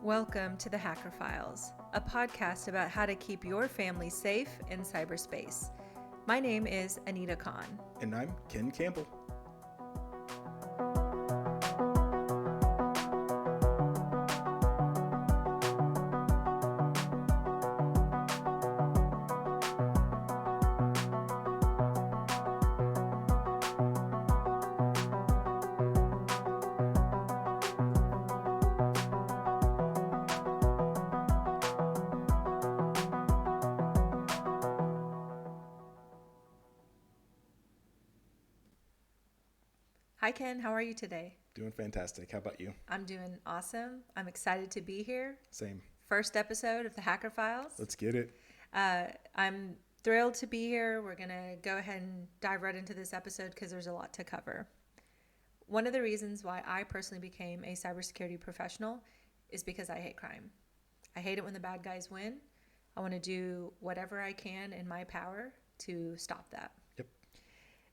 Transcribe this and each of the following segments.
Welcome to the Hacker Files, a podcast about how to keep your family safe in cyberspace. My name is Anita Khan. And I'm Ken Campbell. Hi, Ken. How are you today? Doing fantastic. How about you? I'm doing awesome. I'm excited to be here. Same. First episode of the Hacker Files. Let's get it. I'm thrilled to be here. We're going to go ahead and dive right into this episode because there's a lot to cover. One of the reasons why I personally became a cybersecurity professional is because I hate crime. I hate it when the bad guys win. I want to do whatever I can in my power to stop that. Yep.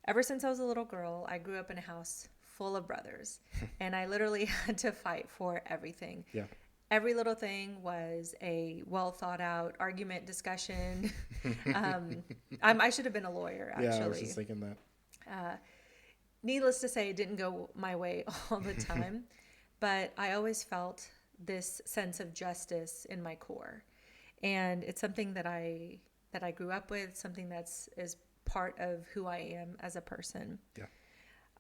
Ever since I was a little girl, I grew up in a house full of brothers, and I literally had to fight for everything. Yeah. Every little thing was a well thought out argument, discussion. I should have been a lawyer, actually. Yeah, I was just thinking that. Needless to say, it didn't go my way all the time, but I always felt this sense of justice in my core. And it's something that I grew up with, something is part of who I am as a person. Yeah.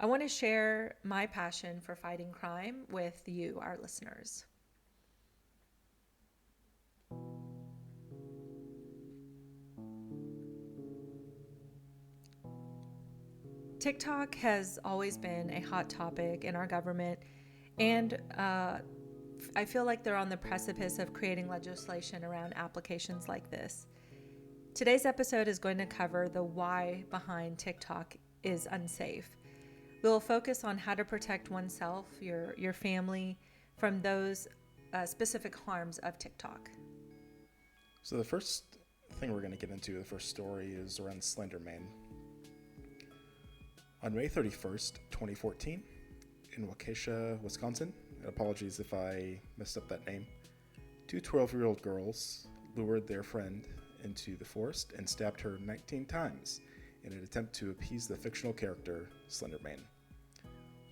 I want to share my passion for fighting crime with you, our listeners. TikTok has always been a hot topic in our government, and I feel like they're on the precipice of creating legislation around applications like this. Today's episode is going to cover the why behind TikTok is unsafe. We'll focus on how to protect oneself, your family, from those specific harms of TikTok. So the first thing we're going to get into, the first story, is around Slender Man. On May 31st, 2014, in Waukesha, Wisconsin, and apologies if I messed up that name, two 12-year-old girls lured their friend into the forest and stabbed her 19 times in an attempt to appease the fictional character Slender Man.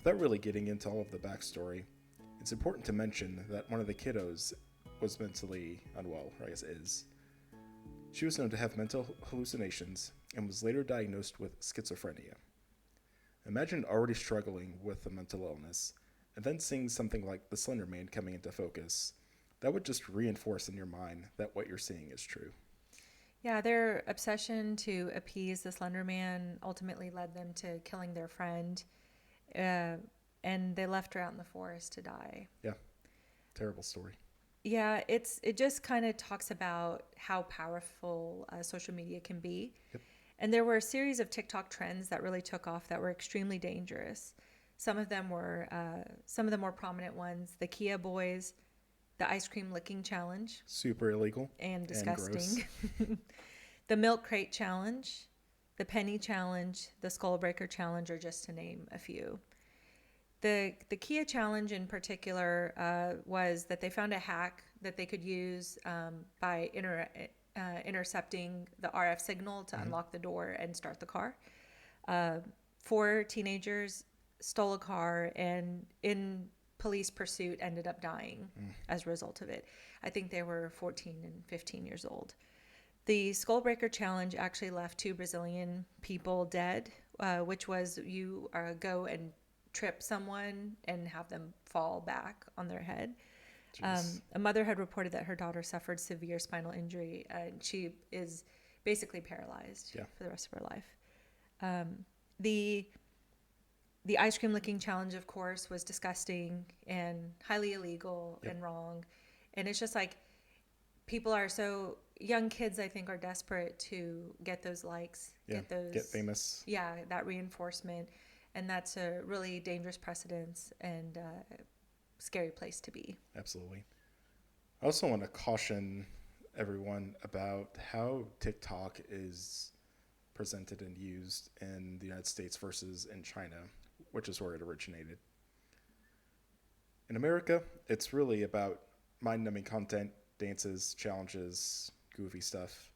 Without really getting into all of the backstory, it's important to mention that one of the kiddos was mentally unwell, or I guess is. She was known to have mental hallucinations and was later diagnosed with schizophrenia. Imagine already struggling with a mental illness, and then seeing something like the Slender Man coming into focus. That would just reinforce in your mind that what you're seeing is true. Yeah, their obsession to appease the Slender Man ultimately led them to killing their friend, and they left her out in the forest to die. Yeah, terrible story. Yeah, it just kind of talks about how powerful social media can be. Yep. And there were a series of TikTok trends that really took off that were extremely dangerous. Some of them were some of the more prominent ones: the Kia Boys, the ice cream licking challenge, Super illegal and disgusting. And the milk crate challenge, the penny challenge, the skull breaker challenge are just to name a few. The Kia challenge in particular was that they found a hack that they could use by intercepting the RF signal to unlock the door and start the car. 4 teenagers stole a car and in police pursuit ended up dying as a result of it. I think they were 14 and 15 years old. The Skullbreaker Challenge actually left 2 Brazilian people dead, which was you go and trip someone and have them fall back on their head. A mother had reported that her daughter suffered severe spinal injury, and she is basically paralyzed for the rest of her life. The ice cream licking challenge, of course, was disgusting and highly illegal and wrong. And it's just like young kids, I think, are desperate to get those likes, get famous. Yeah, that reinforcement. And that's a really dangerous precedence and scary place to be. Absolutely. I also want to caution everyone about how TikTok is presented and used in the United States versus in China, which is where it originated. In America, it's really about mind-numbing content, dances, challenges, goofy stuff,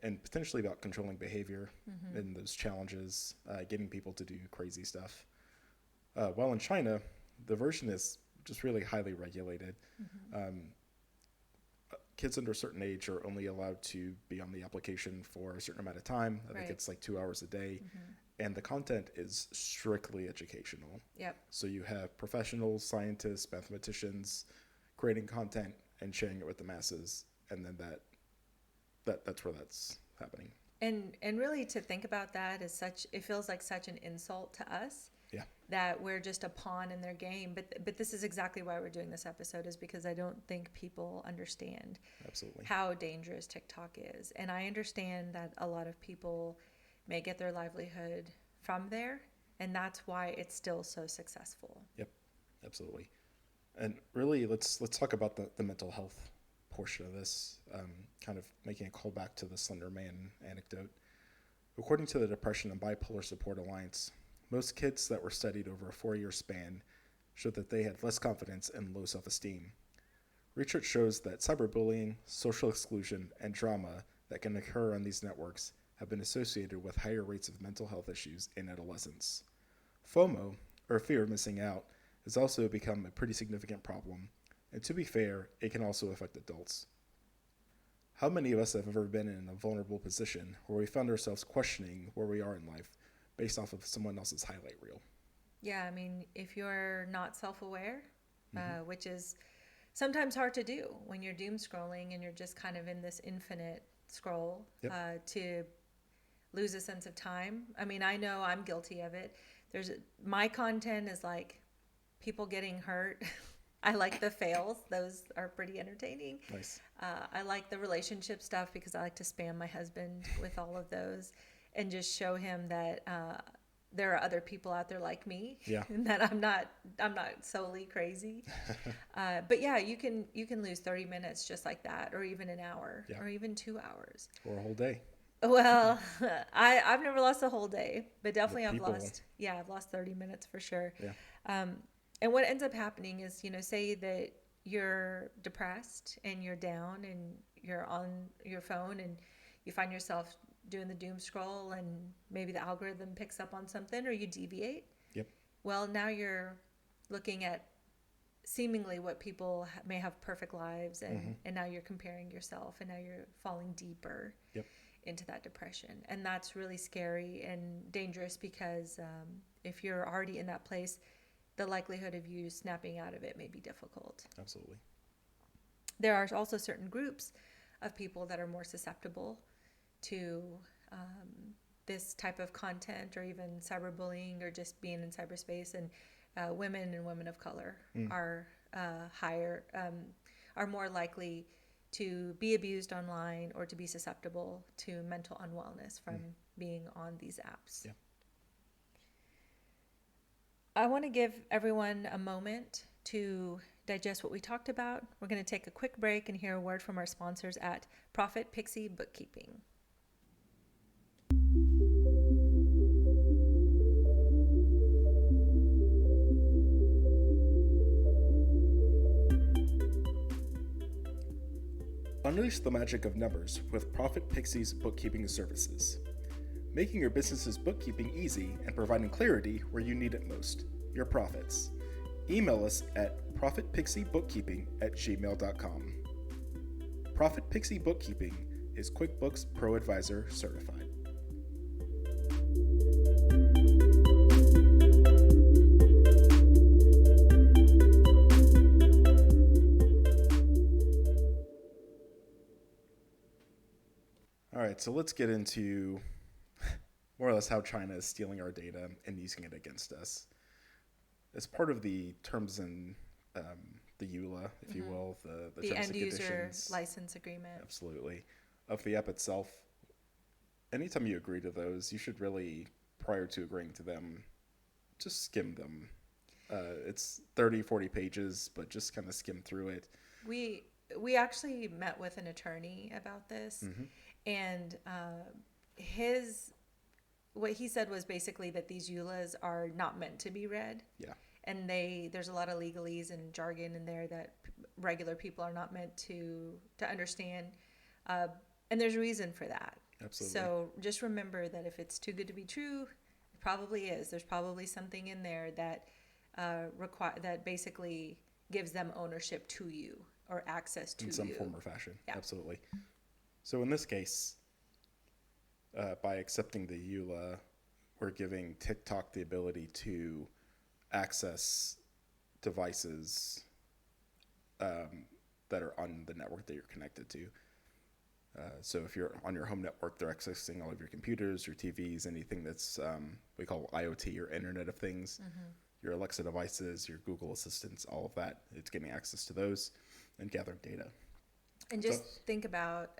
and potentially about controlling behavior in those challenges, getting people to do crazy stuff. While in China, the version is just really highly regulated. Kids under a certain age are only allowed to be on the application for a certain amount of time. I think Right. it's like 2 hours a day. And the content is strictly educational. Yep. So you have professionals, scientists, mathematicians creating content and sharing it with the masses. And then that's where that's happening. And really to think about that is it feels like such an insult to us. Yeah. That we're just a pawn in their game. But this is exactly why we're doing this episode, is because I don't think people understand Absolutely. how dangerous TikTok is. And I understand that a lot of people may get their livelihood from there, and that's why it's still so successful. Yep, absolutely. And really, let's talk about the mental health portion of this, kind of making a callback to the Slender Man anecdote. According to the Depression and Bipolar Support Alliance, most kids that were studied over a 4-year span showed that they had less confidence and low self-esteem. Research shows that cyberbullying, social exclusion, and drama that can occur on these networks have been associated with higher rates of mental health issues in adolescence. FOMO, or fear of missing out, has also become a pretty significant problem, and to be fair, it can also affect adults. How many of us have ever been in a vulnerable position where we found ourselves questioning where we are in life based off of someone else's highlight reel? Yeah, I mean, if you're not self-aware, which is sometimes hard to do when you're doom scrolling and you're just kind of in this infinite scroll, Yep. to lose a sense of time. I mean, I know I'm guilty of it. My content is like people getting hurt. I like the fails; those are pretty entertaining. Nice. I like the relationship stuff because I like to spam my husband with all of those, and just show him that there are other people out there like me, Yeah. and that I'm not solely crazy. But yeah, you can lose 30 minutes just like that, or even an hour, Yeah. or even 2 hours. Or a whole day. Well, I've never lost a whole day, but definitely I've people- lost 30 minutes for sure. Yeah. And what ends up happening is, say that you're depressed and you're down and you're on your phone and you find yourself doing the doom scroll and maybe the algorithm picks up on something or you deviate. Yep. Well, now you're looking at seemingly what people may have perfect lives, and now you're comparing yourself, and now you're falling deeper Yep. into that depression. And that's really scary and dangerous because if you're already in that place, the likelihood of you snapping out of it may be difficult. Absolutely. There are also certain groups of people that are more susceptible to this type of content, or even cyberbullying, or just being in cyberspace. And women and women of color are are more likely to be abused online or to be susceptible to mental unwellness from being on these apps. Yeah. I want to give everyone a moment to digest what we talked about. We're going to take a quick break and hear a word from our sponsors at Profit Pixie Bookkeeping. Unleash the magic of numbers with Profit Pixie's bookkeeping services. Making your business's bookkeeping easy and providing clarity where you need it most, your profits. Email us at profitpixiebookkeeping@gmail.com. Profit Pixie Bookkeeping is QuickBooks Pro Advisor certified. All right, so let's get into more or less how China is stealing our data and using it against us. As part of the terms in the EULA, if you will, the The terms end and user conditions, license agreement. absolutely, of the app itself. Anytime you agree to those, you should really, prior to agreeing to them, just skim them. It's 30, 40 pages, but just kind of skim through it. We actually met with an attorney about this, and what he said was basically that these EULAs are not meant to be read. Yeah. And there's a lot of legalese and jargon in there that regular people are not meant to understand. Uh, and there's a reason for that. Absolutely. So just remember that if it's too good to be true, it probably is. There's probably something in there that that basically gives them ownership to you or access to In some you. form or fashion. Yeah. Absolutely. So in this case, by accepting the EULA, we're giving TikTok the ability to access devices that are on the network that you're connected to. So if you're on your home network, they're accessing all of your computers, your TVs, anything that's we call IoT or Internet of Things, your Alexa devices, your Google Assistants, all of that. It's getting access to those and gathering data. And just think about,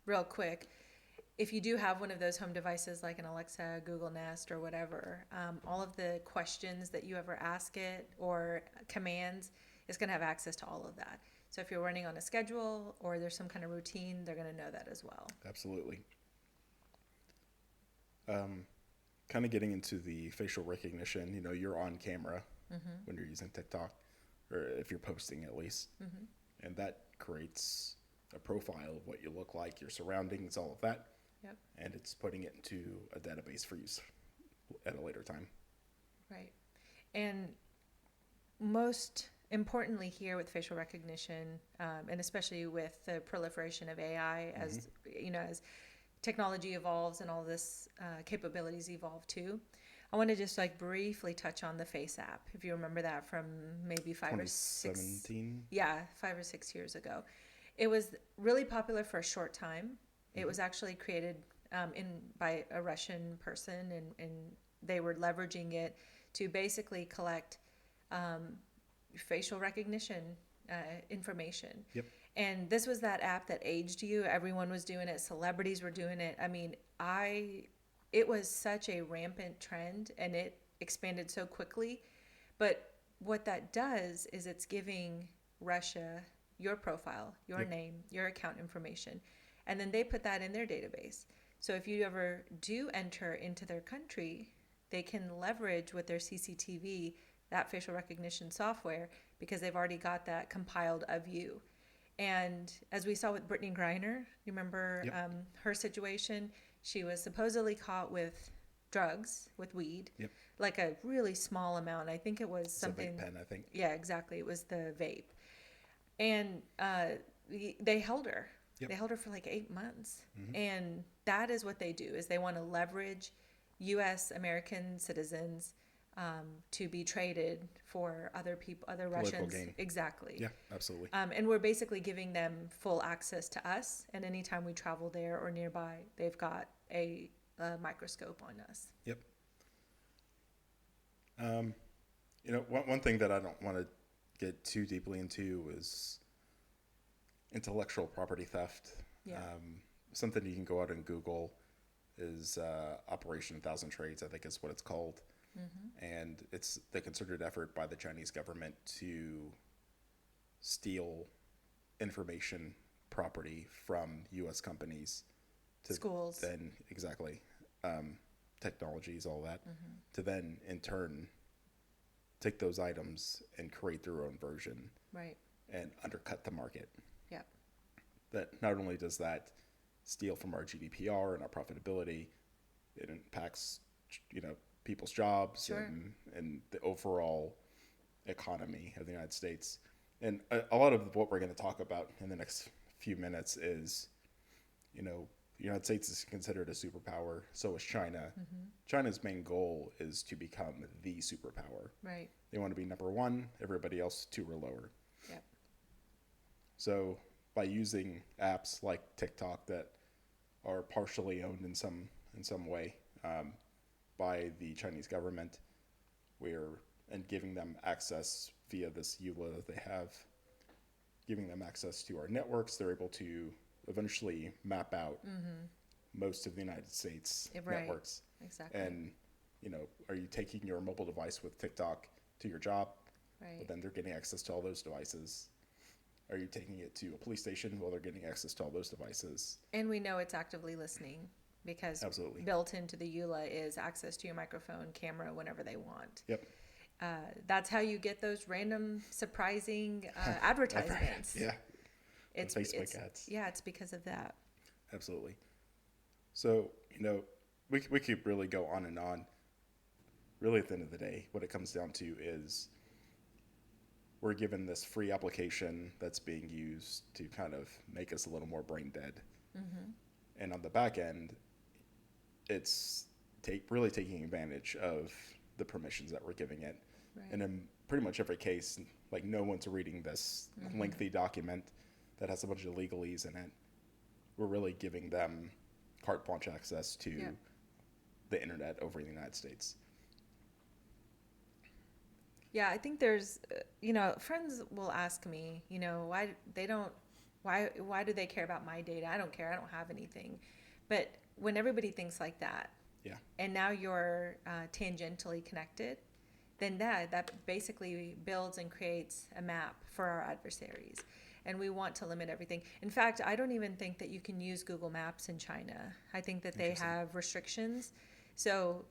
real quick, if you do have one of those home devices like an Alexa, Google Nest, or whatever, all of the questions that you ever ask it or commands, it's going to have access to all of that. So if you're running on a schedule or there's some kind of routine, they're going to know that as well. Absolutely. Kind of getting into the facial recognition, you're on camera when you're using TikTok, or if you're posting at least. And that creates a profile of what you look like, your surroundings, all of that. Yep. And it's putting it into a database for use at a later time. Right. And most importantly here with facial recognition, and especially with the proliferation of AI, as as technology evolves and all this capabilities evolve too, I want to just briefly touch on the Face app. If you remember that from maybe 2017? 5 or 6 years ago. It was really popular for a short time. It was actually created by a Russian person, and they were leveraging it to basically collect facial recognition information. Yep. And this was that app that aged you. Everyone was doing it. Celebrities were doing it. I mean, it was such a rampant trend, and it expanded so quickly. But what that does is it's giving Russia your profile, your name, your account information, and then they put that in their database. So if you ever do enter into their country, they can leverage with their CCTV that facial recognition software because they've already got that compiled of you. And as we saw with Brittany Griner, you remember her situation? She was supposedly caught with drugs, with weed, like a really small amount. I think it was something. It's a vape pen, I think. Yeah, exactly. It was the vape. And they held her. They held her for 8 months. And that is what they do, is they want to leverage U.S. American citizens to be traded for other people, other Political Russians. gain. Exactly. Yeah, absolutely. And we're basically giving them full access to us. And anytime we travel there or nearby, they've got a microscope on us. Yep. One thing that I don't want to get too deeply into is intellectual property theft. Yeah. Something you can go out and Google is Operation 1,000 Trades, I think is what it's called. And it's the concerted effort by the Chinese government to steal information, property from U.S. companies to Schools. then technologies, all that, to then in turn take those items and create their own version, Right. and undercut the market. Yep. That not only does that steal from our GDPR and our profitability, it impacts people's jobs Sure. and the overall economy of the United States. And a lot of what we're going to talk about in the next few minutes is, the United States is considered a superpower. So is China. China's main goal is to become the superpower. Right. They want to be number one, everybody else two or lower. Yep. So by using apps like TikTok that are partially owned in some way by the Chinese government, and giving them access via this EULA that they have, giving them access to our networks, they're able to eventually map out most of the United States Right. networks. Exactly. And, are you taking your mobile device with TikTok to your job? Right. Well, then they're getting access to all those devices. Are you taking it to a police station? Well, they're getting access to all those devices. And we know it's actively listening because Absolutely. built into the EULA is access to your microphone, camera, whenever they want. Yep. That's how you get those random surprising advertisements. Yeah. It's Facebook ads. Yeah, it's because of that. Absolutely. So, we could really go on and on. Really, at the end of the day, what it comes down to is we're given this free application that's being used to kind of make us a little more brain dead. Mm-hmm. And on the back end, it's really taking advantage of the permissions that we're giving it. Right. And in pretty much every case, like no one's reading this lengthy document that has a bunch of legalese in it. We're really giving them carte blanche access to the internet over in the United States. Yeah, I think there's, friends will ask me, why do they care about my data? I don't care. I don't have anything. But when everybody thinks like that, Yeah. and now you're tangentially connected, then that basically builds and creates a map for our adversaries. And we want to limit everything. In fact, I don't even think that you can use Google Maps in China. I think that they have restrictions. So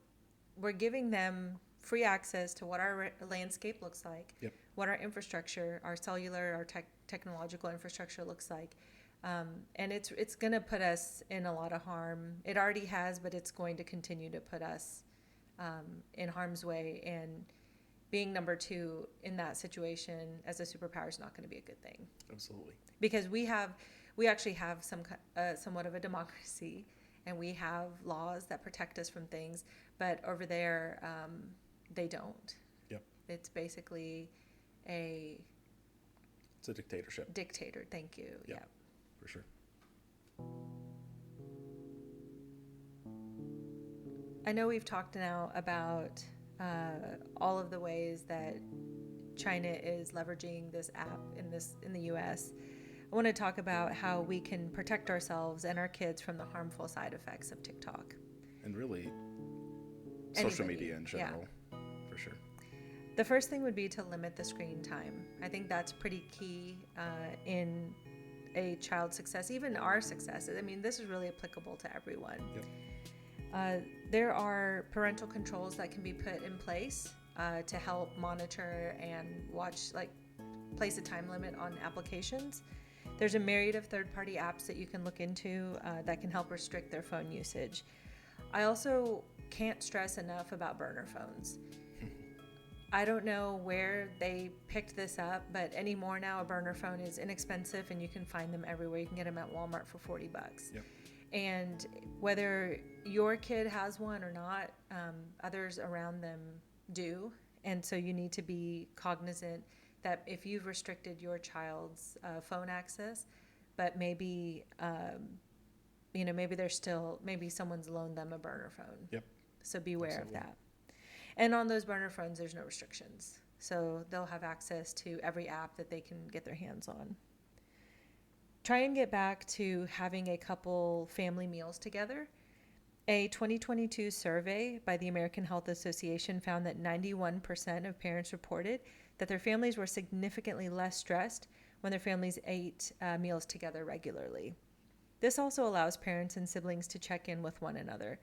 we're giving them free access to what our landscape looks like, Yep. what our infrastructure, our cellular, our technological infrastructure looks like. And it's going to put us in a lot of harm. It already has, but it's going to continue to put us in harm's way. And being number two in that situation as a superpower is not going to be a good thing. Absolutely. Because we actually have somewhat of a democracy, and we have laws that protect us from things. But over there, they don't. Yep. It's basically It's a dictatorship. Dictator. Thank you. Yep. Yeah. For sure. I know we've talked now about all of the ways that China is leveraging this app in the U.S. I want to talk about how we can protect ourselves and our kids from the harmful side effects of TikTok. And really, social Anybody. media in general, for sure. The first thing would be to limit the screen time. I think that's pretty key in a child's success, even our success. I mean, this is really applicable to everyone. Yep. There are parental controls that can be put in place to help monitor and watch, place a time limit on applications. There's a myriad of third-party apps that you can look into that can help restrict their phone usage. I also can't stress enough about burner phones. I don't know where they picked this up, but anymore now a burner phone is inexpensive and you can find them everywhere. You can get them at Walmart for $40. Yep. And whether your kid has one or not, others around them do. And so you need to be cognizant that if you've restricted your child's phone access, but maybe, maybe someone's loaned them a burner phone. Yep. So beware Absolutely. of that. And on those burner phones, there's no restrictions. So they'll have access to every app that they can get their hands on. Try and get back to having a couple family meals together. A 2022 survey by the American Health Association found that 91% of parents reported that their families were significantly less stressed when their families ate meals together regularly. This also allows parents and siblings to check in with one another.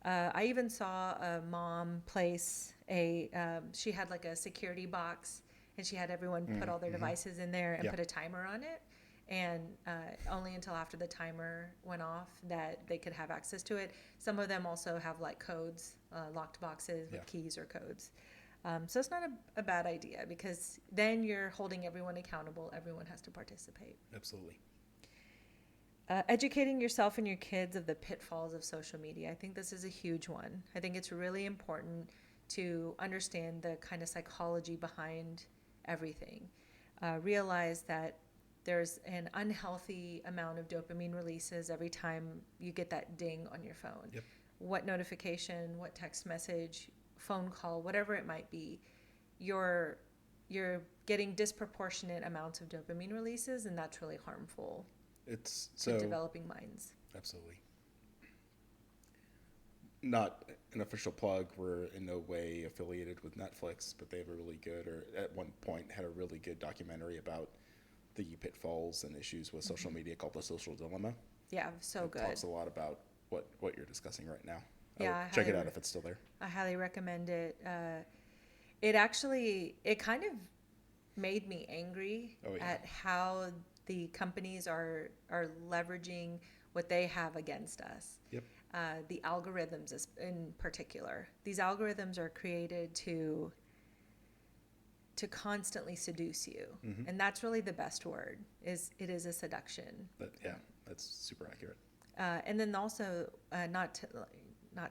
I even saw a mom place she had like a security box, and she had everyone put all their devices in there and put a timer on it. And only until after the timer went off that they could have access to it. Some of them also have codes, locked boxes with keys or codes. So it's not a bad idea, because then you're holding everyone accountable. Everyone has to participate. Absolutely. Educating yourself and your kids of the pitfalls of social media. I think this is a huge one. I think it's really important to understand the kind of psychology behind everything. Realize that there's an unhealthy amount of dopamine releases every time you get that ding on your phone. Yep. What notification, what text message, phone call, whatever it might be, you're getting disproportionate amounts of dopamine releases, and that's really harmful to developing minds. Absolutely. Not an official plug. We're in no way affiliated with Netflix, but they have a really good, or at one point had a really good documentary about the pitfalls and issues with social media called The Social Dilemma. Yeah, so it good. Talks a lot about what you're discussing right now. Yeah, Check it out if it's still there. I highly recommend it. it kind of made me angry Oh, yeah. at how the companies are leveraging what they have against us. Yep. The algorithms in particular. These algorithms are created to constantly seduce you. Mm-hmm. And that's really the best word, is it is a seduction. Yeah, that's super accurate. And then also, not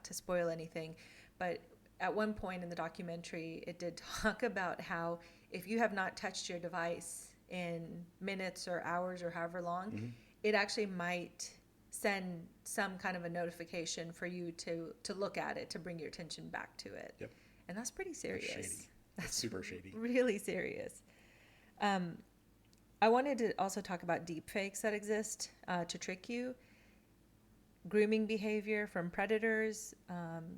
to spoil anything, but at one point in the documentary, it did talk about how if you have not touched your device in minutes or hours or however long, Mm-hmm. it actually might send some kind of a notification for you to look at it, to bring your attention back to it. Yep. And that's pretty serious. That's shady. That's super shady. Really serious. I wanted to also talk about deep fakes that exist to trick you. Grooming behavior from predators,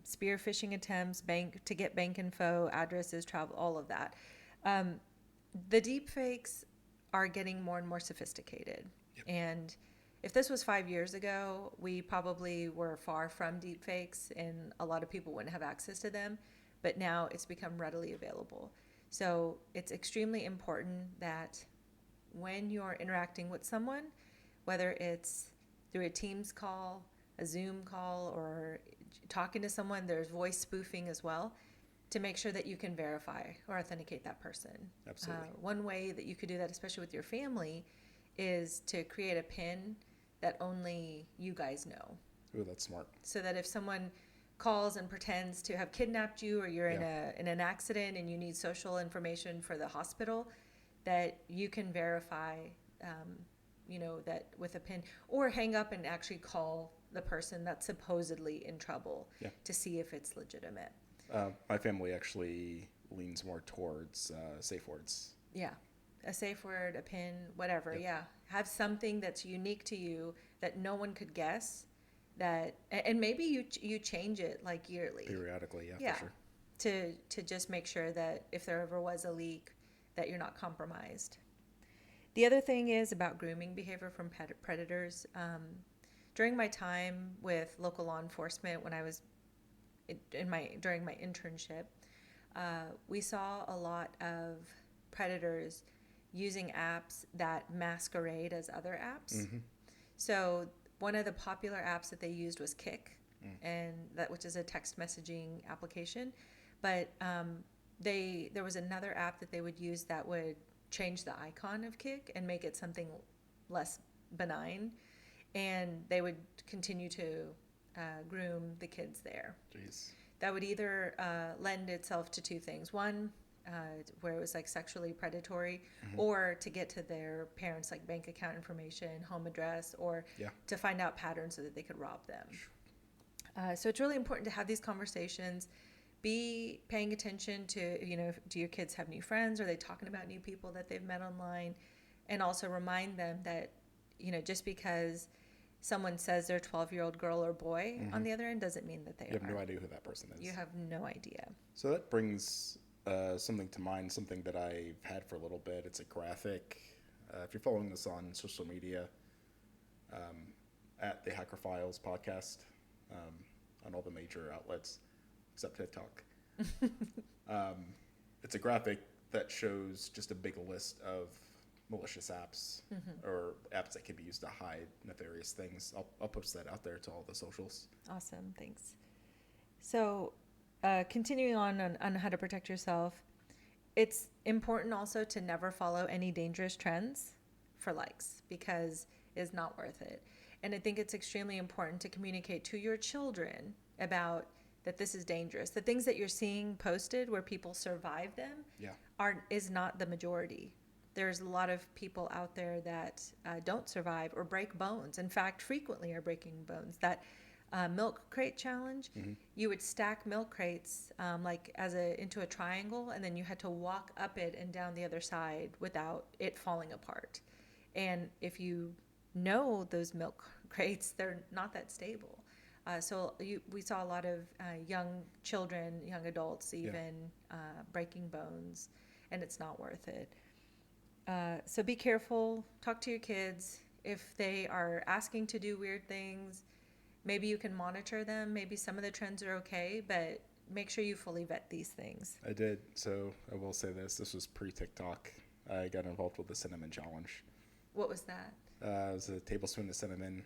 spear phishing attempts, to get bank info, addresses, travel, all of that. The deep fakes are getting more and more sophisticated. Yep. And if this was 5 years ago, we probably were far from deep fakes and a lot of people wouldn't have access to them. But now it's become readily available. So it's extremely important that when you're interacting with someone, whether it's through a Teams call, a Zoom call, or talking to someone, there's voice spoofing as well, to make sure that you can verify or authenticate that person. Absolutely. One way that you could do that, especially with your family, is to create a PIN that only you guys know. Ooh, that's smart. So that if someone calls and pretends to have kidnapped you, or you're in an accident and you need social information for the hospital, that you can verify, that with a PIN, or hang up and actually call the person that's supposedly in trouble to see if it's legitimate. My family actually leans more towards safe words. Yeah. A safe word, a PIN, whatever. Yep. Yeah. Have something that's unique to you that no one could guess. And maybe you change it like yearly. Periodically, Yeah. for sure. To just make sure that if there ever was a leak, that you're not compromised. The other thing is about grooming behavior from predators. During my time with local law enforcement, when I was during my internship, we saw a lot of predators using apps that masquerade as other apps. Mm-hmm. So one of the popular apps that they used was Kik, which is a text messaging application. But there was another app that they would use that would change the icon of Kik and make it something less benign, and they would continue to groom the kids there. Jeez. That would either lend itself to two things. One, where it was like sexually predatory, or to get to their parents' like bank account information, home address, or to find out patterns so that they could rob them. So it's really important to have these conversations. Be paying attention to, do your kids have new friends? Are they talking about new people that they've met online? And also remind them that, just because someone says they're a 12-year-old girl or boy on the other end doesn't mean that they are. You have no idea who that person is. You have no idea. So that brings something to mind, something that I've had for a little bit. It's a graphic. If you're following this on social media, at the Hacker Files podcast, on all the major outlets except TikTok. It's a graphic that shows just a big list of malicious apps or apps that can be used to hide nefarious things. I'll post that out there to all the socials. Awesome, thanks. So continuing on how to protect yourself, it's important also to never follow any dangerous trends for likes, because it's not worth it. And I think it's extremely important to communicate to your children about that this is dangerous. The things that you're seeing posted where people survive them is not the majority. There's a lot of people out there that don't survive or break bones. In fact, frequently are breaking bones. That milk crate challenge, you would stack milk crates into a triangle, and then you had to walk up it and down the other side without it falling apart. And if you know those milk crates, they're not that stable. So we saw a lot of young children, young adults even breaking bones, and it's not worth it. So be careful. Talk to your kids. If they are asking to do weird things, maybe you can monitor them. Maybe some of the trends are okay, but make sure you fully vet these things. I did. So I will say this. This was pre-TikTok. I got involved with the cinnamon challenge. What was that? It was a tablespoon of cinnamon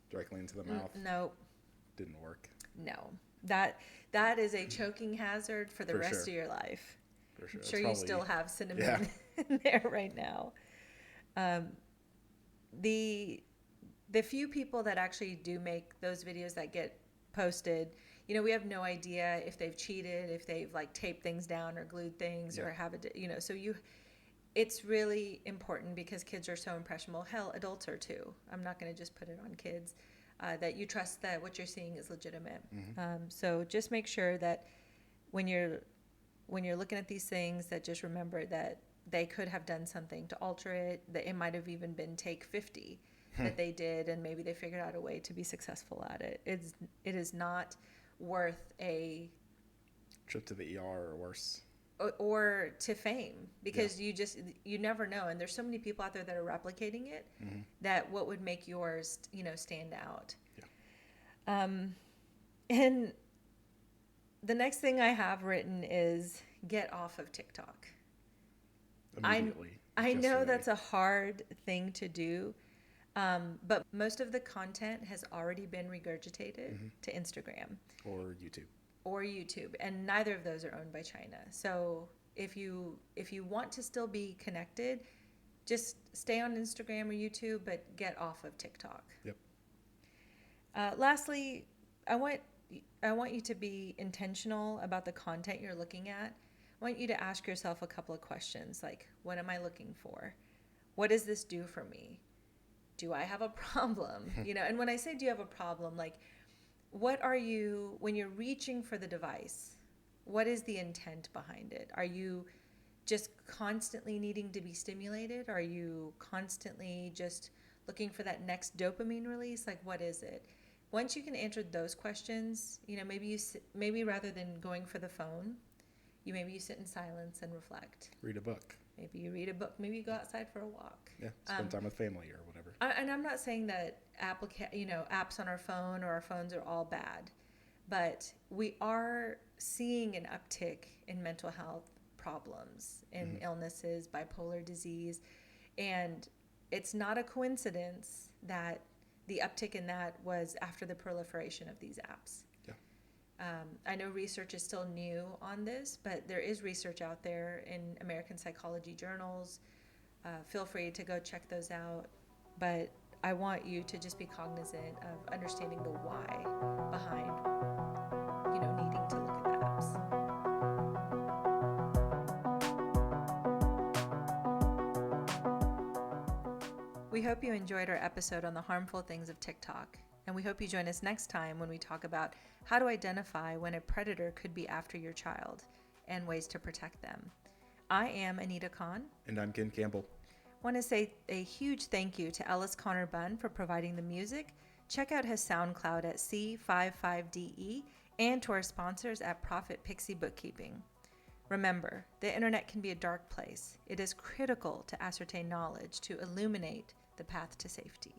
directly into the mouth. Nope. Didn't work. No. That is a choking hazard for the For rest sure. of your life. For sure. I'm It's sure you probably- still have cinnamon in there right now. The few people that actually do make those videos that get posted, you know, we have no idea if they've cheated, if they've like taped things down or glued things or have it, you know, so it's really important because kids are so impressionable. Hell, adults are too. I'm not going to just put it on kids. That you trust that what you're seeing is legitimate. So just make sure that when you're looking at these things, that just remember that they could have done something to alter it. That it might have even been take 50 that they did, and maybe they figured out a way to be successful at it. It is not worth a trip to the ER or worse. or to fame, because you never know, and there's so many people out there that are replicating it that what would make yours, you know, stand out. And the next thing I have written is get off of TikTok. Immediately. I know yesterday. that's a hard thing to do, but most of the content has already been regurgitated to Instagram Or YouTube. and neither of those are owned by China. So if you want to still be connected, just stay on Instagram or YouTube, but get off of TikTok. Yep. Lastly, I want you to be intentional about the content you're looking at. I want you to ask yourself a couple of questions like, what am I looking for? What does this do for me? Do I have a problem? You know, and when I say do you have a problem, like, what are you, when you're reaching for the device, what is the intent behind it? Are you just constantly needing to be stimulated? Are you constantly just looking for that next dopamine release? Like, what is it? Once you can answer those questions, you know, maybe rather than going for the phone, you sit in silence and reflect. Read a book. Maybe you read a book. Maybe you go outside for a walk. Yeah. Spend time with family or whatever. And I'm not saying that apps on our phone or our phones are all bad, but we are seeing an uptick in mental health problems, in illnesses, bipolar disease, and it's not a coincidence that the uptick in that was after the proliferation of these apps. I know research is still new on this, but there is research out there in American psychology journals. Feel free to go check those out. But I want you to just be cognizant of understanding the why behind, you know, needing to look at the apps. We hope you enjoyed our episode on the harmful things of TikTok. And we hope you join us next time when we talk about how to identify when a predator could be after your child and ways to protect them. I am Anita Kahn. And I'm Ken Campbell. I want to say a huge thank you to Ellis Connor Bunn for providing the music. Check out his SoundCloud at C55DE and to our sponsors at Profit Pixie Bookkeeping. Remember, the internet can be a dark place. It is critical to ascertain knowledge to illuminate the path to safety.